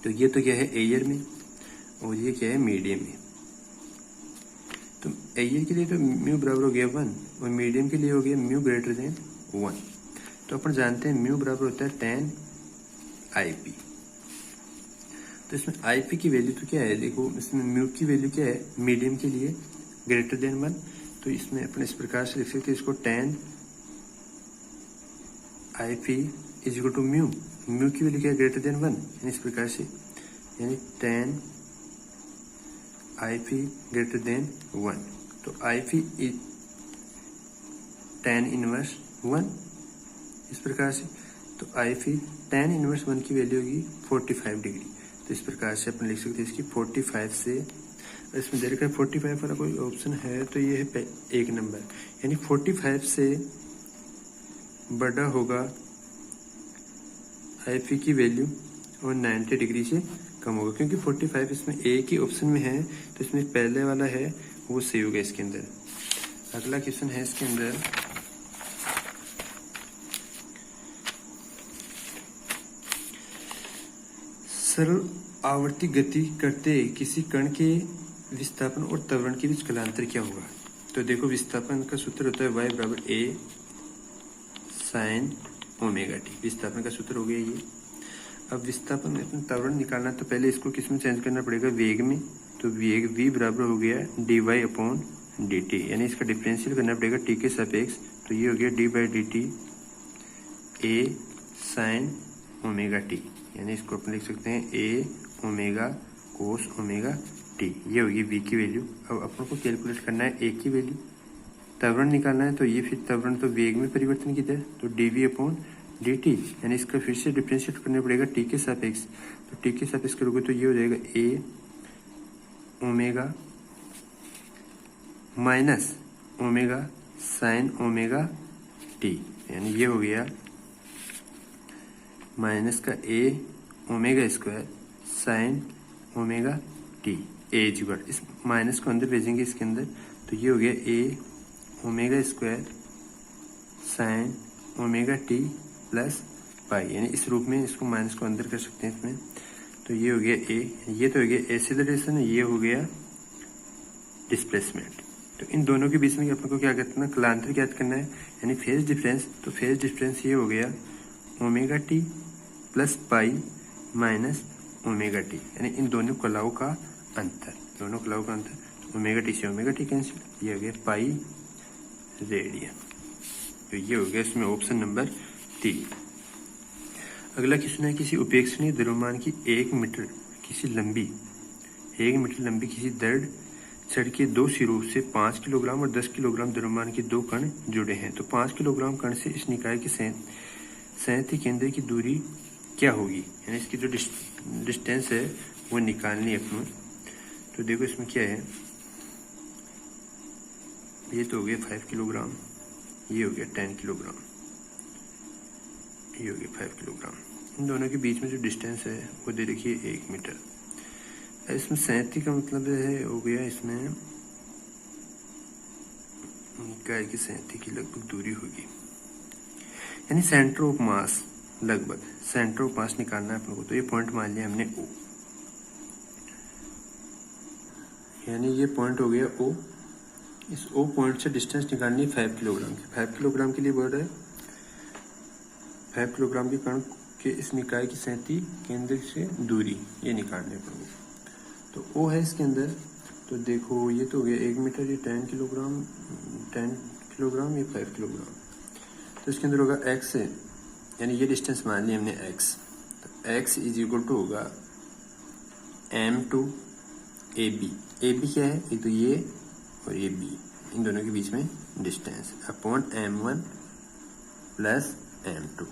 तो ये तो क्या है एयर में और ये क्या है मीडियम में। तो एयर के लिए तो म्यू बराबर हो गया 1 और मीडियम के लिए हो गया म्यू ग्रेटर देन 1। तो अपन जानते हैं म्यू बराबर होता है 10 IP। तो इसमें IP की वैल्यू तो क्या है, देखो इसमें म्यू की वैल्यू क्या है मीडियम के लिए ग्रेटर देन 1। तो इसमें अपन इस प्रकार से लिख सकते हैं इसको 10 IP is equal to mu. Mu की वैल्यू क्या है ग्रेटर देन 1, यानी इस प्रकार से, यानी 10 IP ग्रेटर देन 1। तो IP इज 10 इनवर्स 1 इस प्रकार से। तो IP 10 इनवर्स 1 की वैल्यू होगी 45 डिग्री। तो इस प्रकार से अपन लिख सकते हैं इसकी 45 से, इसमें दे रखा है 45 वाला कोई ऑप्शन है तो ये है 1 नंबर, यानी 45 से बड़ा होगा IP की वैल्यू और 90 डिग्री से कम होगा, क्योंकि 45 इसमें एक ही ऑप्शन में है तो इसमें पहले वाला है वो सही होगा इसके अंदर। अगला क्वेश्चन है इसके अंदर, सरल आवर्ती गति करते किसी कण के विस्थापन और त्वरण के बीच कालांतर क्या होगा। तो देखो विस्थापन का सूत्र होता है y बराबर a sin ओमेगा टी। विस्थापन का सूत्र हो गया ये। अब विस्थापन में अपना त्वरण निकालना है तो पहले इसको किस में चेंज करना पड़ेगा, वेग में। तो वेग v बराबर हो गया dy/dt, यानी इसका डिफरेंशियल करना पड़ेगा t के सापेक्ष। तो ये हो गया d/dt a sin omega T, यानी इसको अपन लिख सकते हैं a omega cos omega T. ये होगी v की वैल्यू। अब अपन को कैलकुलेट करना है a की वैल्यू, त्वरण निकालना है। तो ये फिर त्वरण तो वेग में परिवर्तन की तरह, तो dv/dt, यानी इसका फिर से डिफरेंशिएट करना पड़ेगा t के सापेक्ष। तो t के सापेक्ष करोगे तो ये हो जाएगा a omega minus omega sine omega T, यानी ये हो गया माइनस का a omega square sine omega T A जुगाड़। इस माइनस को अंदर भेजेंगे इसके अंदर, तो ये हो गया a omega square sine omega T plus pi, यानी इस रूप में इसको माइनस को अंदर कर सकते हैं इसमें। तो ये हो गया a, ये तो हो गया एक्सीलरेशन, ये हो गया डिस्प्लेसमेंट। तो इन दोनों के बीच में अपन को क्या करना है, कालांतर ज्ञात करना है, यानी फेज डिफरेंस। तो फेज डिफरेंस ये हो गया omega T plus pi minus omega T, यानी इन दोनों कलाओं का अंतर, दोनों कलाओं का अंतर। ओमेगा टी से ओमेगा टी कैंसिल, ये हो गया पाई रेडियन। तो ये हो गया इसमें ऑप्शन नंबर 3। अगला क्वेश्चन है, किसी उपेक्षणीय द्रव्यमान की 1 मीटर लंबी किसी दृढ़ छड़ के 2 सिरों से 5 किलोग्राम और 10 किलोग्राम द्रव्यमान के 2 कण जुड़े हैं। तो 5 किलोग्राम कण से इस निकाय के संहति केंद्र की दूरी क्या होगी, यानी इसकी जो डिस्टेंस है वो निकालनी है अपने। तो देखो इसमें क्या है, ये तो हो गया 5 किलोग्राम, ये हो गया 10 किलोग्राम, ये हो गया 5 किलोग्राम। इन दोनों के बीच में जो डिस्टेंस है वो दे रखिए 1 मीटर। इसमें 37 का मतलब है हो गया इसमें निकाय की 37 की लगभग दूरी होगी, यानी सेंटर ऑफ मास, लगभग सेंटर ऑफ मास निकालना है अपन को। तो ये पॉइंट मान लिया हमने O, यानी ये पॉइंट हो गया O। इस O पॉइंट से डिस्टेंस निकालनी है 5 किलोग्राम की। 5 किलोग्राम के लिए बोल रहा है 5 किलोग्राम के कण के इस निकाय की 37 केंद्र से दूरी, ये निकालने अपन को। तो O है इसके अंदर। तो देखो ये तो हो गया 1 मीटर, ये 10 किलोग्राम, ये 5 किलोग्राम। तो इसके अंदर होगा x है, यानी ये डिस्टेंस मान ली हमने x। तो x इज इक्वल टू होगा m2 AB। AB क्या है, एक तो ये और ये B, इन दोनों के बीच में distance upon m1 plus m2,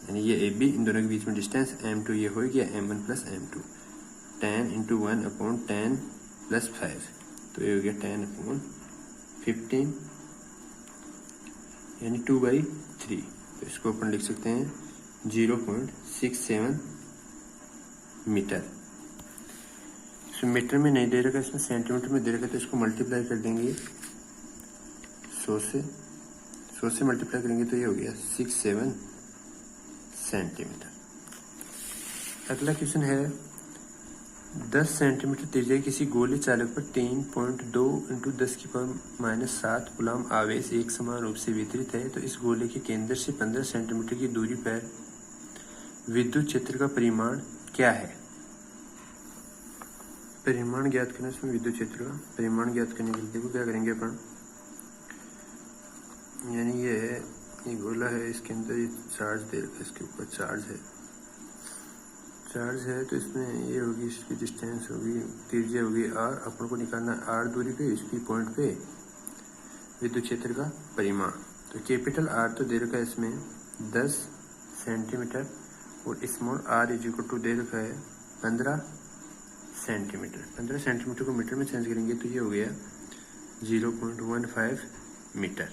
यानी ये AB, इन दोनों के बीच में डिस्टेंस m2, ये हो गया m1 plus m2। 10 into 1 upon 10 plus 5, तो ये हो गया 10 अपॉन 15, यानी 2/3। तो इसको अपन लिख सकते हैं 0.67 मीटर। इसमें मीटर में नहीं दे रखा, इसमें सेंटीमीटर में दे रखा, तो इसको मल्टीप्लाई कर देंगे 100 से मल्टीप्लाई करेंगे तो ये हो गया 67 सेंटीमीटर। अगला क्वेश्चन है, 10 सेंटीमीटर त्रिज्या किसी गोले चालक पर 3.2 × 10⁻⁷ कूलम आवेश एक समान रूप से वितरित है, तो इस गोले के केंद्र से 15 सेंटीमीटर की दूरी पर विद्युत क्षेत्र का परिमाण क्या है? परिमाण ज्ञात करना, इसमें विद्युत क्षेत्र का परिमाण ज्ञात करने के लिए देखो क्या करेंगे अपन। यानी ये है, ये गोला है, इसके अंदर ये चार्ज दे रखा है, इसके ऊपर चार्ज है, तो इसमें ये होगी, इसकी डिस्टेंस होगी, त्रिज्या होगी r, अपन को निकालना r दूरी पे, इसकी पॉइंट पे विद्युत क्षेत्र का परिमाण। तो कैपिटल R तो दे रखा है इसमें 10 सेंटीमीटर और स्मॉल r = दे रखा है 15 सेंटीमीटर। 15 सेंटीमीटर को मीटर में चेंज करेंगे तो ये हो गया 0.15 मीटर।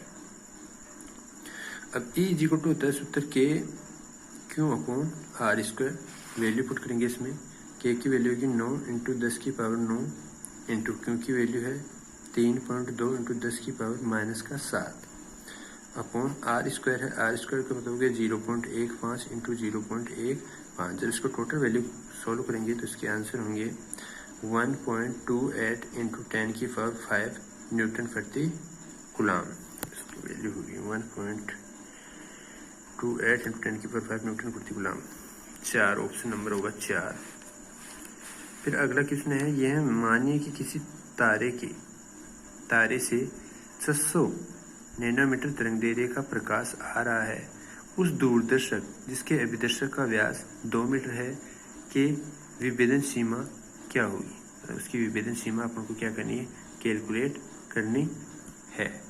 अब E = होता है सूत्र Q/r²। वैल्यू पुट करेंगे इसमें। K की वैल्यू होगी 9 × 10⁻9 इंटू Q की वैल्यू है 3.2 × 10⁻⁷ अपॉन r² है। r² का मतलब हो गया 0.15 × 0.15। जब इसको टोटल वैल्यू सॉल्व करेंगे तो इसके आंसर होंगे 1.28 × 10⁵ न्यूटन प्रति कूलम। इसकी वैल्यू होगी 1.28 × 10⁵ न्यूटन प्रति कूलम। 4 ऑप्शन नंबर होगा 4। फिर अगला क्वेश्चन है, यह मानिए कि किसी तारे से 600 नैनोमीटर तरंगदैर्घ्य का प्रकाश आ रहा है। उस दूरदर्शक जिसके अभिदर्शक का व्यास 2 मीटर है के विभेदन सीमा क्या होगी? उसकी विभेदन सीमा अपन को क्या करनी है? कैलकुलेट करनी है।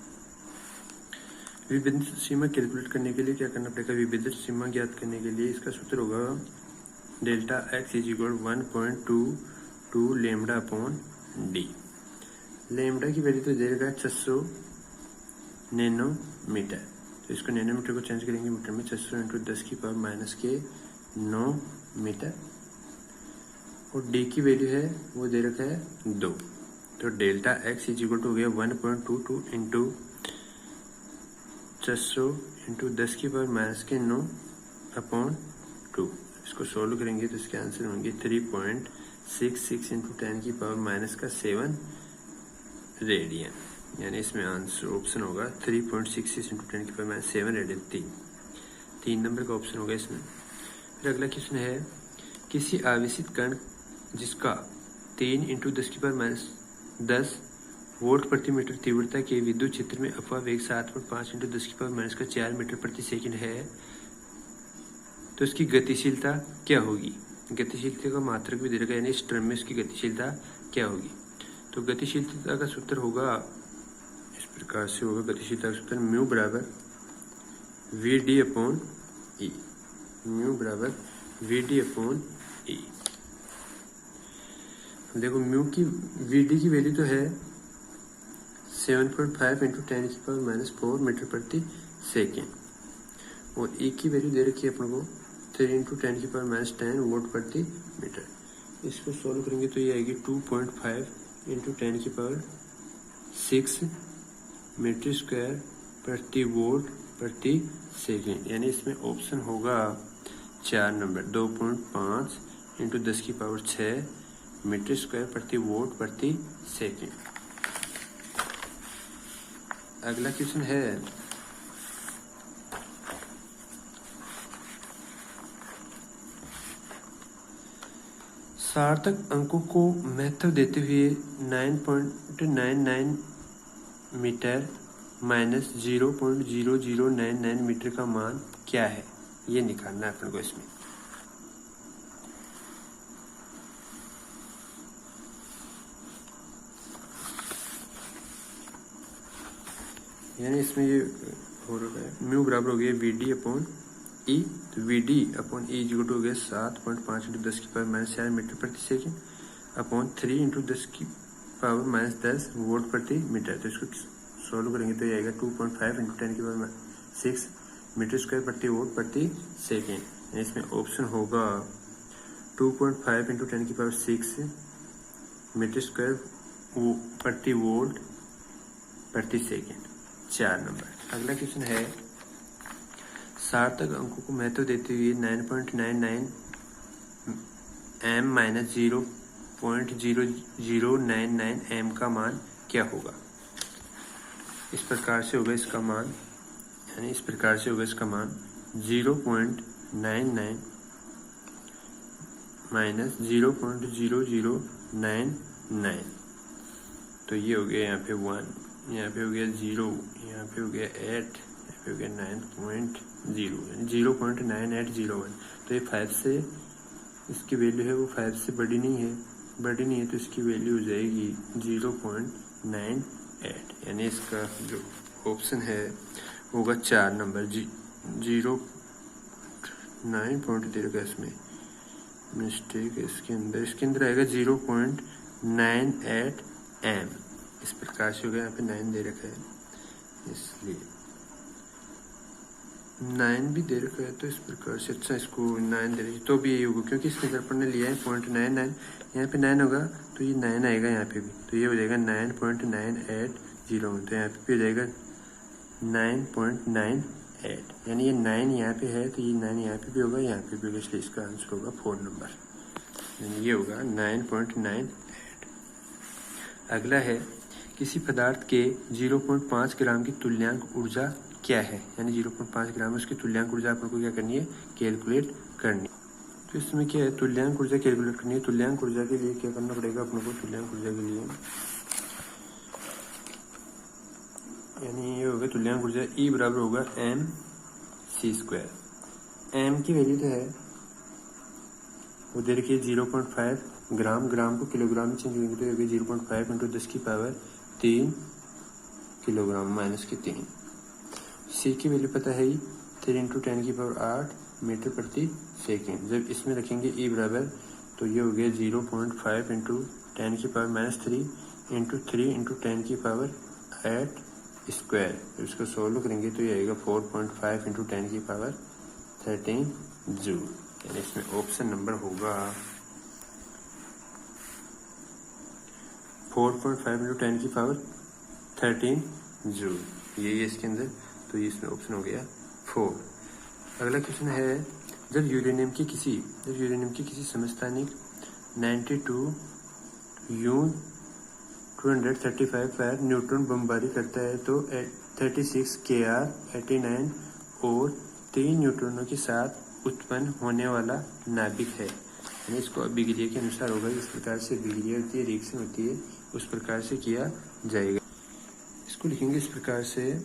विभेदन सीमा कैलकुलेट करने के लिए क्या करना पड़ेगा? विभेदन सीमा ज्ञात करने के लिए इसका सूत्र होगा डेल्टा x = 1.22 λ/d। लैम्डा की वैल्यू तो दे रखा है 600 नैनोमीटर, तो इसको नैनोमीटर को चेंज करेंगे मीटर में। 600 × 10⁻⁹ मीटर। और डी की वैल्यू है वो दे रखा है 2, तो डेल्टा x = हो गया 1.22 × 600 × 10⁻⁹/2। इसको सोल्व करेंगे तो इसके आंसर होंगे 3.66 × 10⁻⁷ रेडियन। यानी इसमें आंसर ऑप्शन होगा 3.66 × 10⁻⁷ रेडियन। 3 नंबर का ऑप्शन होगा इसमें। फिर अगला क्वेश्चन है, किसी आवेशित कण जिसका 3 × 10⁻10 वोल्ट प्रति मीटर तीव्रता के विद्युत क्षेत्र में अपवाह वेग 7.5 × 10⁻⁴ मीटर प्रति सेकंड है, तो इसकी गतिशीलता क्या होगी? गतिशीलता का मात्रक भी दे रखा है, यानी इस टर्म में इसकी गतिशीलता क्या होगी? तो गतिशीलता का सूत्र होगा इस प्रकार से होगा। गतिशीलता का सूत्र μ = VD/E। μ = VD/E। देखो VD की वैल्यू तो है 7.5 × 10⁻⁴ मीटर प्रति सेकेंड, और E की वैल्यू दे रखी है अपन को 3 × 10⁻10 वोल्ट प्रति मीटर। इसको सॉल्व करेंगे तो ये आएगी 2.5 × 10⁻6 मीटर² प्रति वोल्ट प्रति सेकेंड। यानी इसमें ऑप्शन होगा 4 नंबर, 2.5 × 10⁶ मीटर² प्रति वोल्ट प्रति सेकेंड। अगला क्वेश्चन है, सार्थक अंकों को महत्व देते हुए 9.99 मीटर -0.0099 मीटर का मान क्या है? ये निकालना है अपन को इसमें। यानी इसमें ये हो रहा है μ बराबर हो गया VD/E। तो VD/E = हो गया 7.5 × 10⁻⁴ मीटर प्रति सेकेंड अपॉन 3 × 10⁻10 वोल्ट प्रति मीटर। तो इसको सॉल्व करेंगे तो ये आएगा 2.5 × 10⁻6 मीटर² प्रति वोल्ट प्रति सेकेंड। इसमें ऑप्शन होगा 2.5 × 10⁻6 मीटर² प्रति वोल्ट प्रति सेकेंड। 4 नंबर। अगला क्वेश्चन है, सार्थक अंकों को महत्व देते हुए 9.99 m - 0 0.0099 m का मान क्या होगा। इस प्रकार से होगा इसका मान, यानी इस प्रकार से होगा इसका मान 0.99 माइनस 0.0099। तो ये हो गया यहाँ पे 1, यहाँ पे हो गया 0, यहाँ पे हो गया 8, यहाँ पे हो गया 9.0, यानी 0.9801। तो ये 5 से इसकी वैल्यू है वो 5 से बड़ी नहीं है, तो इसकी वैल्यू हो जाएगी 0.98, यानी इसका जो ऑप्शन है होगा 4 नंबर 0.9 दे रखा है, इसमें मिस्टेक है, इसके अंदर आएगा 0.98 m। इस प्रकार से हो गया, यहाँ पे 9 दे रखा है, इसलिए 9 भी दे रखा है, तो इस प्रकार से अच्छा इसको 9 दे रखी तो भी यही होगा, क्योंकि इसके अंदर अपन ने लिया है 0.99, यहाँ पे 9 होगा तो ये 9 आएगा यहाँ पे भी, तो ये हो जाएगा 9.9801। तो यहाँ पे भी हो जाएगा 9.98, यानी ये 9 यहाँ पे है तो ये 9 यहाँ पे भी होगा, यहाँ पे भी होगा, इसलिए इसका आंसर होगा 4 नंबर, यानी ये होगा 9.98। अगला है किसी पदार्थ के 0.5 ग्राम की तुल्यांक ऊर्जा क्या है, यानी 0.5 ग्राम उसकी तुल्यांक ऊर्जा अपन को क्या करनी है, कैलकुलेट करनी। तो इसमें क्या है, तुल्यांक ऊर्जा कैलकुलेट करनी है। तुल्यांक ऊर्जा के लिए क्या करना पड़ेगा अपन को, तुल्यांक ऊर्जा के लिए यानी ये होगा तुल्यांक ऊर्जा E बराबर होगा mc²। m की वैल्यू तो है वो दे रखिए 0.5 ग्राम, ग्राम को किलोग्राम में चेंज करेंगे तो होगा 0.5 × 10⁻³ किलोग्राम माइनस के 3। c की वैल्यू पता है ही 3 × 10⁸ मीटर प्रति सेकेंड। जब इसमें रखेंगे E बराबर तो ये हो गया 0.5 × 10⁻³ इंटू 3 × 10⁸⁸ स्क्वायर। जब इसको सोल्व करेंगे तो ये आएगा 4.5 × 10⁻13 जूल, यानी इसमें ऑप्शन नंबर होगा 4.5 × 10⁻13 जूल, यही है इसके अंदर, तो ये इसमें ऑप्शन हो गया 4। अगला क्वेश्चन है जब यूरेनियम की किसी समस्थानिक 92U235 पर न्यूट्रॉन बमबारी करता है तो 36 Kr 89 और 3 न्यूट्रॉनों के साथ उत्पन्न होने वाला नाभिक है, यानी इसको अभिक्रिया के अनुसार होगा। इस प्रकार से अभिक्रिया होती है, रिएक्शन होती है, उस प्रकार से किया जाएगा। इसको लिखेंगे इस प्रकार से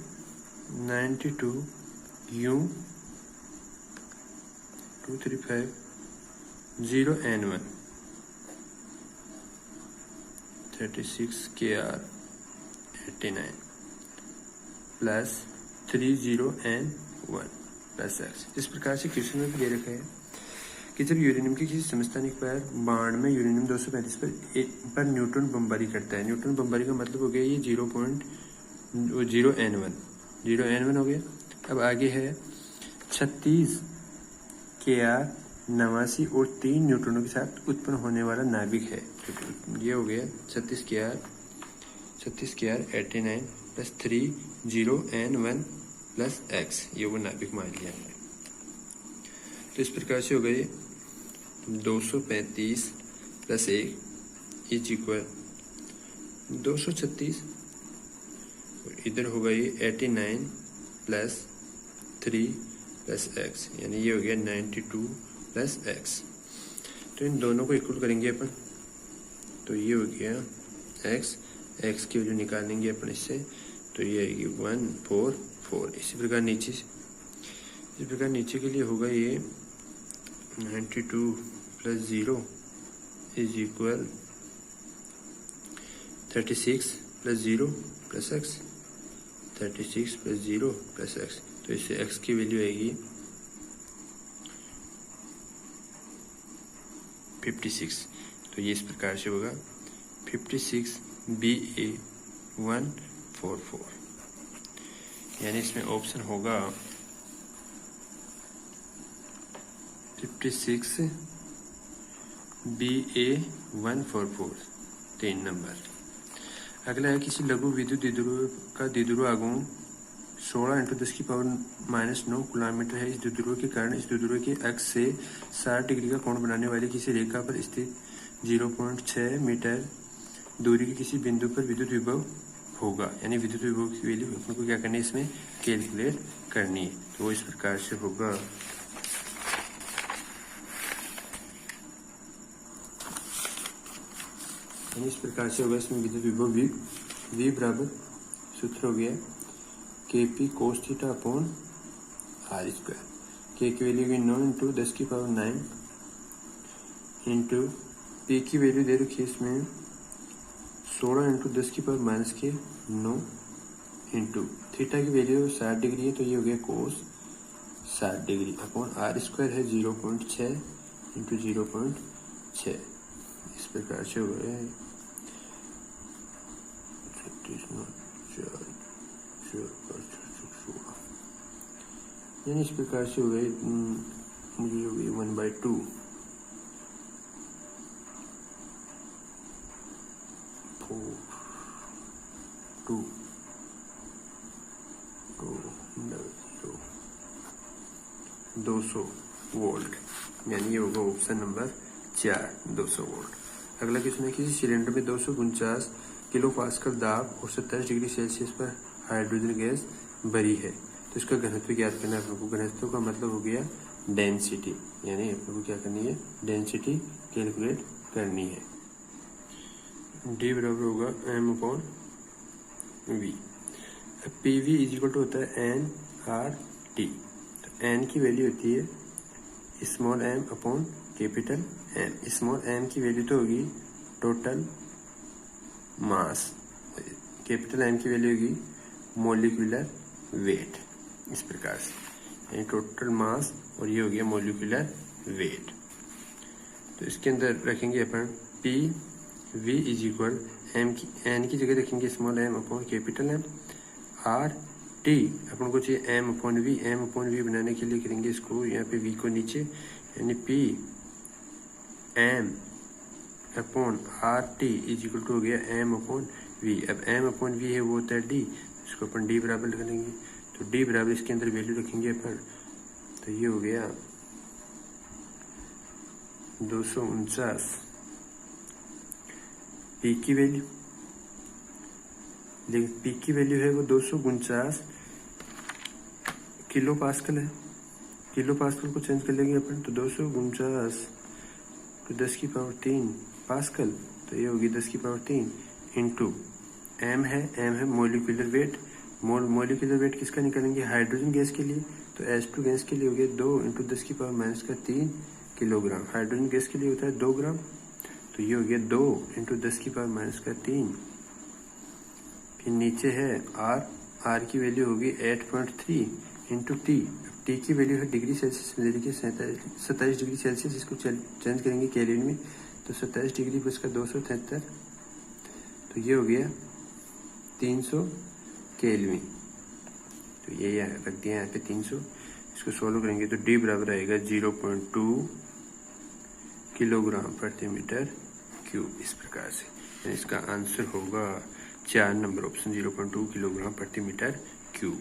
92U235 0N1 36 Kr 89 plus 30N1 plus x। इस प्रकार से क्वेश्चन में भी दे रखा है कि जब यूरेनियम के किसी समस्थानिक पर बाण में यूरेनियम 235 पर न्यूट्रॉन बमबारी करता है। न्यूट्रॉन बमबारी का मतलब हो गया ये 0.0N1 हो गया। अब आगे है 36 Kr 89 और 3 न्यूट्रॉनों के साथ उत्पन्न होने वाला नाभिक है। तो ये हो गया 36 Kr 89 plus 30N1 plus x, ये वो नाभिक मान लिया हमने। तो इस प्रकार से हो गए 235 प्लस 1 इज इक्वल 236, इधर होगा ये 89 प्लस 3 प्लस x, यानी ये हो गया 92 प्लस x। तो इन दोनों को इक्वल करेंगे अपन, तो ये हो गया x की वैल्यू निकालेंगे अपन इससे, तो ये आएगी 144। इसी प्रकार नीचे के लिए होगा ये 92 plus 0 is equal 36 plus 0 plus x, 36 plus 0 plus x। तो इससे x की वैल्यू आएगी 56। तो ये इस प्रकार से होगा 56 BA144, यानी इसमें ऑप्शन होगा 56 BA144 3 नंबर। अगला है किसी लघु विद्युत द्विध्रुव का द्विध्रुव आघूर्ण 16 × 10⁻⁹ किलोमीटर है। इस द्विध्रुव के कारण इस द्विध्रुव के अक्ष से 60 डिग्री का कोण बनाने वाली किसी रेखा पर स्थित 0.6 मीटर दूरी के किसी बिंदु पर विद्युत विभव होगा, यानी विद्युत विभव की वैल्यू अपने को क्या करनी है, इसमें कैलकुलेट करनी है। तो वो इस प्रकार से होगा। यानी इस प्रकार से होगा, इसमें विद्युत विभव v बराबर सूत्र हो गया KP cos theta upon r square. K की वैल्यू की 9 इंटू 10⁹ इंटू P की वैल्यू दे रखी है इसमें 16 इंटू 10⁻⁻9 इंटू थीटा की वैल्यू 60 डिग्री है, तो ये हो गया कोस 60 डिग्री अपॉन r स्क्वायर है 0.6 इंटू 0.6। इस प्रकार से हो गया है 16, यानी इस प्रकार से हो गए, मुझे हो गई 1/2 200 वोल्ट, यानी ये होगा ऑप्शन नंबर 4 200 वोल्ट। अगला क्वेश्चन है, किसी सिलेंडर में 249 किलो पास्कल दाब और 27 डिग्री सेल्सियस पर हाइड्रोजन गैस भरी है, तो इसका घनत्व ज्ञात करना है। अपने को घनत्व का मतलब हो गया डेंसिटी, यानी अपने को क्या करनी है, डेंसिटी कैलकुलेट करनी है। डी बराबर होगा m/v। PV is equal to होता है nRT। तो n की वैल्यू होती है small m upon capital M। Small m की वैल्यू तो होगी टोटल मास, कैपिटल M की वैल्यू होगी मोलिकुलर वेट। इस प्रकार से, यानी टोटल मास और ये हो गया मोलिकुलर वेट। तो इसके अंदर रखेंगे अपन PV इज इक्वल n की जगह रखेंगे small m upon capital M। RT अपन को चाहिए m/v बनाने के लिए करेंगे इसको यहाँ पे v को नीचे, यानी PM upon RT is equal to हो गया m/v। अब m/v है वो होता है d, इसको अपन d बराबर करेंगे, तो d बराबर इसके अंदर वैल्यू रखेंगे अपन, तो ये हो गया 249। P की वैल्यू, लेकिन P की वैल्यू है वो 249 किलो पास्कल है। किलो पास्कल को चेंज कर लेंगे अपन, तो 249 तो 10⁻³ पास्कल, तो ये होगी 10⁻³ इंटू m है मोलिकुलर वेट। मोलिकुलर वेट किसका निकालेंगे, हाइड्रोजन गैस के लिए, तो H2 गैस के लिए हो गया 2 इंटू 10⁻³ किलोग्राम। हाइड्रोजन गैस के लिए होता है 2 ग्राम, तो ये हो गया 2 इंटू 10⁻³ फिर नीचे है R की वैल्यू होगी 8.3 इंटू T। T की वैल्यू है डिग्री सेल्सियस में, देखिए 27 डिग्री सेल्सियस, इसको चेंज करेंगे केल्विन में, तो 27 डिग्री पर इसका 273, तो ये हो गया 300 केल्विन। तो ये रख दिया यहाँ पे 300, इसको सोल्व करेंगे तो D बराबर आएगा 0.2 किलोग्राम प्रति मीटर क्यूब। इस प्रकार से इसका आंसर होगा 4 नंबर ऑप्शन 0.2 किलोग्राम प्रति मीटर क्यूब।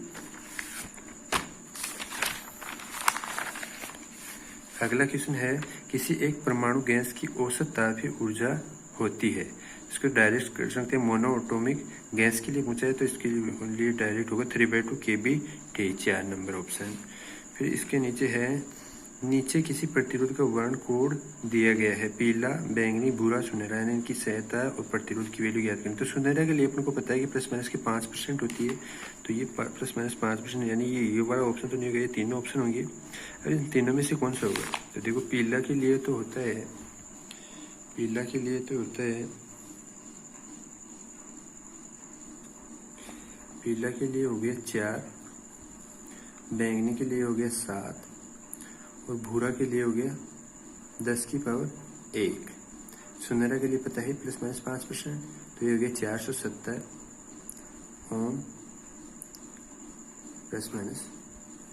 अगला क्वेश्चन है, किसी एक परमाणु गैस की औसत तापीय ऊर्जा होती है, इसको डायरेक्ट कर सकते हैं। मोनोएटॉमिक गैस के लिए पूछा है, तो इसके लिए डायरेक्ट होगा 3/2 kBT, 4 नंबर ऑप्शन। फिर इसके नीचे है, नीचे किसी प्रतिरोध का वर्ण कोड दिया गया है, पीला, बैंगनी, भूरा, सुनहरा, यानी इनकी सहायता और प्रतिरोध की वैल्यू ज्ञात करें। तो सुनहरा के लिए अपन को पता है कि प्लस माइनस की 5% होती है, तो ये प्लस माइनस 5%, यानी ये वाला ऑप्शन तो नहीं होगा, ये तीनों ऑप्शन होंगे। अब इन तीनों में से कौन सा होगा, तो देखो पीला के लिए तो होता है, पीला के लिए तो होता है, पीला के लिए हो गया 4, बैंगनी के लिए हो गया 7 और भूरा के लिए हो गया 10⁻1। सुनहरा के लिए पता है प्लस माइनस 5%, तो ये हो गया 470 ओम प्लस माइनस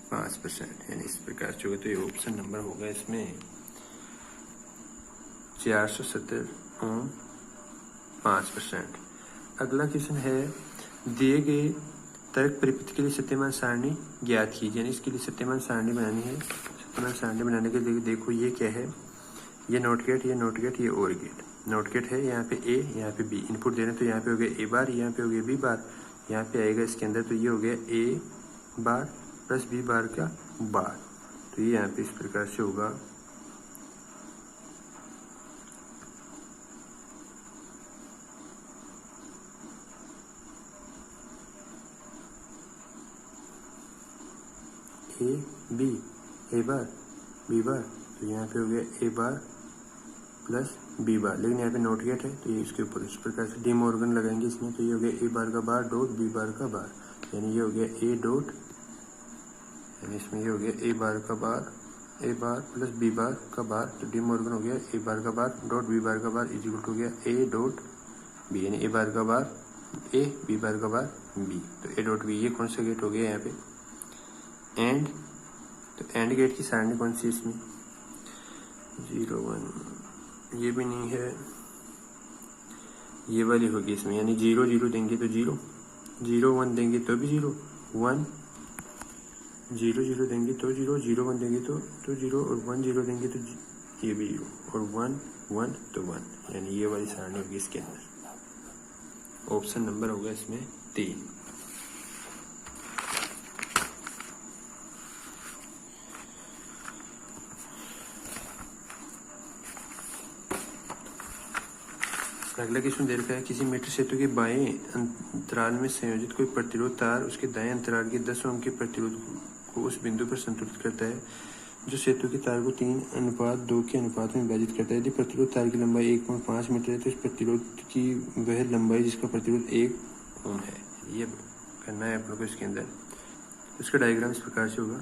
5%, यानी इस प्रकार से होगा। तो ये ऑप्शन नंबर होगा इसमें 470 ओम 5%। अगला क्वेश्चन है, दिए गए तर्क परिपथ के लिए सत्यमान सारणी ज्ञात कीजिए, यानी इसके लिए सत्यमान सारणी बनानी है। सत्यमान सारणी बनाने के लिए देखो ये क्या है, ये नॉट गेट, ये नॉट गेट, ये और गेट। नोट गेट है, यहाँ पे ए, यहाँ पे बी इनपुट दे रहे हैं, तो यहाँ पे हो गया ए बार, यहाँ पे हो गया बी बार, यहाँ पे आएगा इसके अंदर, तो ये हो गया ए बार प्लस बी बार का बार, तो ये यहाँ पे इस प्रकार से होगा। A B, A bar B bar, तो यहाँ पे हो गया ए बार प्लस बी बार, लेकिन यहाँ पे नोट गेट है तो ये इसके ऊपर इस प्रकार से डी मॉर्गन लगाएंगे इसमें, तो ये हो गया ए बार का बार डॉट बी बार का बार, यानी ये हो गया ए डॉट, यानी इसमें ये हो गया ए बार का बार, ए बार प्लस बी बार का बार, तो डी मॉर्गन हो गया ए बार का बार डॉट बी बार का बार इज इक्वल टू हो गया ए डॉट बी, यानी ए बार का बार ए, बी बार का बार बी, तो ए डॉट बी। ये कौन सा गेट हो गया यहाँ पे? एंड, तो एंड गेट की सारणी कौन सी इसमें? 0 1, ये भी नहीं है, ये वाली होगी इसमें, यानी 0 0 देंगे तो 0, 0 1 देंगे तो भी 0 1, 0 0 देंगे तो 0, 0 1 देंगे तो 0, और 1 0 देंगे तो ये भी 0, और 1 1 तो 1, यानी ये वाली सारणी होगी इसके अंदर। ऑप्शन नंबर होगा इसमें 3। अगला क्वेश्चन दे रखा है, किसी मीटर सेतु के बाएं अंतराल में संयोजित कोई प्रतिरोध तार उसके दाएं अंतराल के 10 ओम के प्रतिरोध को उस बिंदु पर संतुलित करता है जो सेतु के तार को 3:2 के अनुपात में विभाजित करता है। यदि प्रतिरोध तार की लंबाई 1.5 मीटर है तो इस प्रतिरोध की वह लंबाई जिसका प्रतिरोध 1 ओम है, ये करना है अपन को इसके अंदर। इसका डायग्राम इस प्रकार से होगा।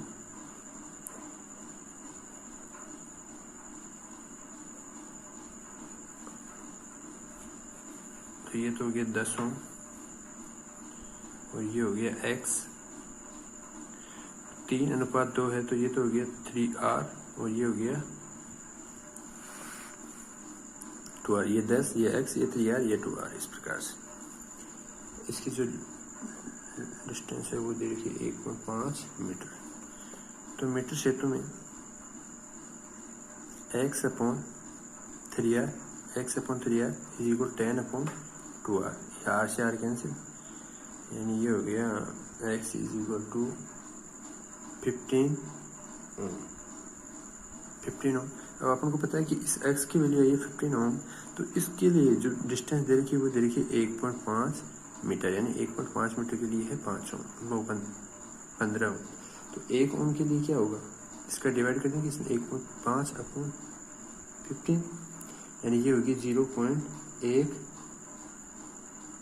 तो ये तो हो गया 10 ओम और ये हो गया x, 3:2 है तो ये तो हो गया 3r और ये हो गया 2r, ये 10, ये x, ये 3r, ये 2r, इस प्रकार से इसकी जो डिस्टेंस है वो दे रखी 1.5 मीटर। तो मीटर सेतु में x/3r is equal 10/2r, r से r कैंसिल, यानी ये हो गया x इज इक्वल टू 15 ओम। अब अपन को पता है कि इस x की वैल्यू आई है 15 ओम, तो इसके लिए जो डिस्टेंस दे रखी है वो दे रखी है 1.5 मीटर, यानी 1.5 मीटर के लिए है 5 ओम, वो 15 ओम। तो 1 ओम के लिए क्या होगा, इसका डिवाइड कर देंगे इसमें 1.5/15, यानी ये होगी 0.1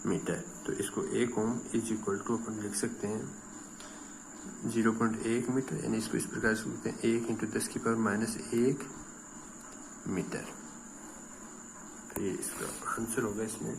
मीटर। तो इसको 1 ओम इज इक्वल टू अपन लिख सकते हैं 0.1 मीटर, यानी इसको इस प्रकार से लिखते हैं 1 × 10⁻⁻1 मीटर। तो ये इसका आंसर होगा इसमें